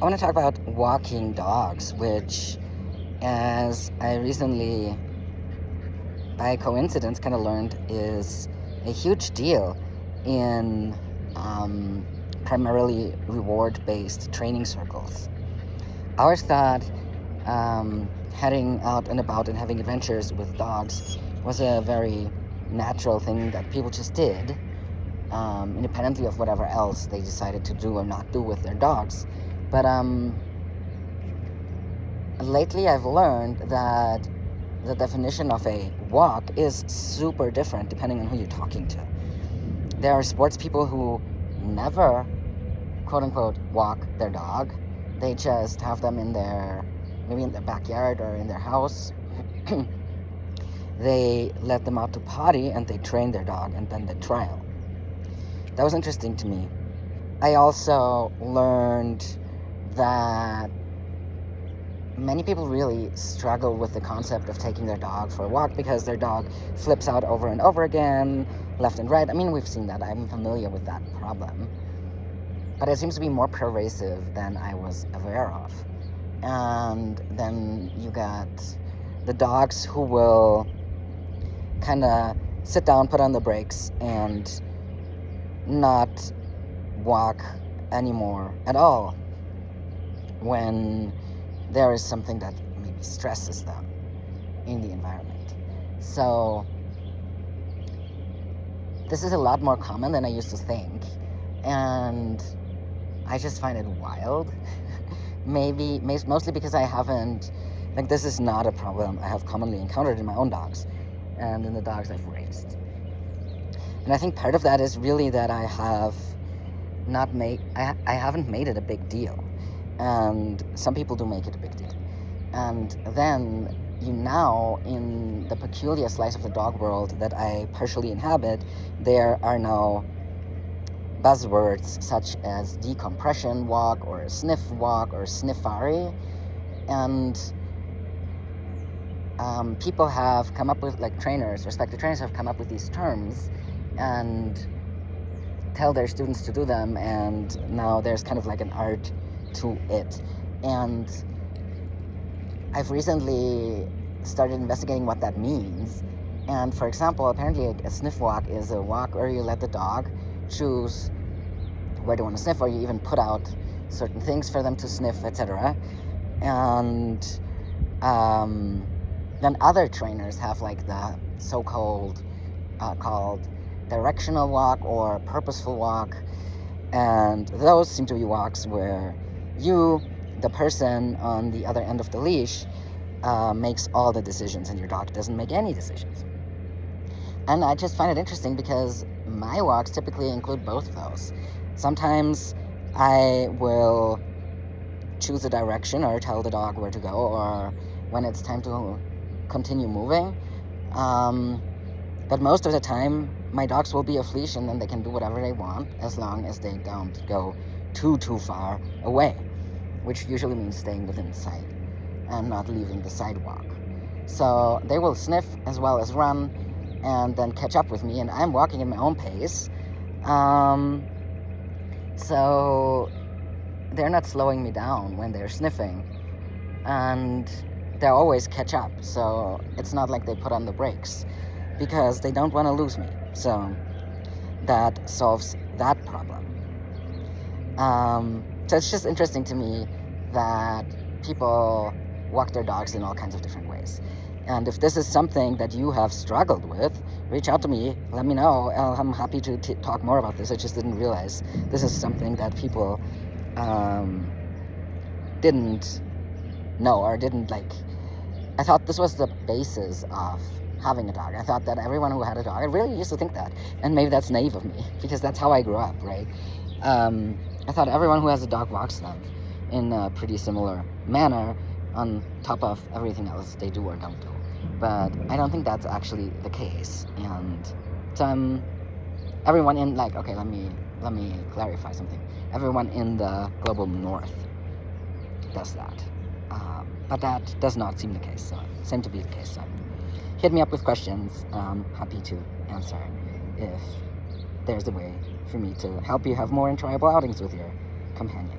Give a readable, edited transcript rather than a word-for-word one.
I want to talk about walking dogs, which, as I recently, by coincidence, kind of learned, is a huge deal in primarily reward-based training circles. I always thought heading out and about and having adventures with dogs was a very natural thing that people just did, independently of whatever else they decided to do or not do with their dogs. But lately I've learned that the definition of a walk is super different depending on who you're talking to. There are sports people who never, quote unquote, walk their dog. They just have them maybe in their backyard or in their house. They let them out to potty and they train their dog and then they trial. That was interesting to me. I also learned that many people really struggle with the concept of taking their dog for a walk because their dog flips out over and over again, left and right. I mean, we've seen that. I'm familiar with that problem. But it seems to be more pervasive than I was aware of. And then you got the dogs who will kind of sit down, put on the brakes, and not walk anymore at all when there is something that maybe stresses them in the environment. So this is a lot more common than I used to think, and I just find it wild. Mostly because I haven't, this is not a problem I have commonly encountered in my own dogs and in the dogs I've raised. And I think part of that is really that I haven't made it a big deal. And some people do make it a big deal. And then now, in the peculiar slice of the dog world that I partially inhabit, there are now buzzwords such as decompression walk or sniff walk or sniffari. And people have come up with, respected trainers have come up with these terms and tell their students to do them, and now there's kind of like an art to it. And I've recently started investigating what that means. And for example, apparently a sniff walk is a walk where you let the dog choose where they want to sniff, or you even put out certain things for them to sniff, etc. And then other trainers have the so-called called directional walk or purposeful walk, and those seem to be walks where you, the person on the other end of the leash, makes all the decisions and your dog doesn't make any decisions. And I just find it interesting because my walks typically include both of those. Sometimes I will choose a direction or tell the dog where to go, or when it's time to continue moving. But most of the time, my dogs will be off leash and then they can do whatever they want as long as they don't go too far away, which usually means staying within sight and not leaving the sidewalk. So they will sniff as well as run and then catch up with me, and I'm walking at my own pace. So they're not slowing me down when they're sniffing, and they always catch up. So it's not like they put on the brakes because they don't want to lose me. So that solves that problem. So it's just interesting to me that people walk their dogs in all kinds of different ways. And if this is something that you have struggled with, reach out to me, let me know. I'm happy to talk more about this. I just didn't realize this is something that people didn't know or didn't like. I thought this was the basis of having a dog. I thought that everyone who had a dog, I really used to think that, and maybe that's naive of me because that's how I grew up, right? I thought everyone who has a dog walks them in a pretty similar manner on top of everything else they do or don't do. But I don't think that's actually the case. And so everyone in okay, let me clarify something. Everyone in the global north does that. But that does not seem the case, seem to be the case. So hit me up with questions. I'm happy to answer if there's a way for me to help you have more enjoyable outings with your companion.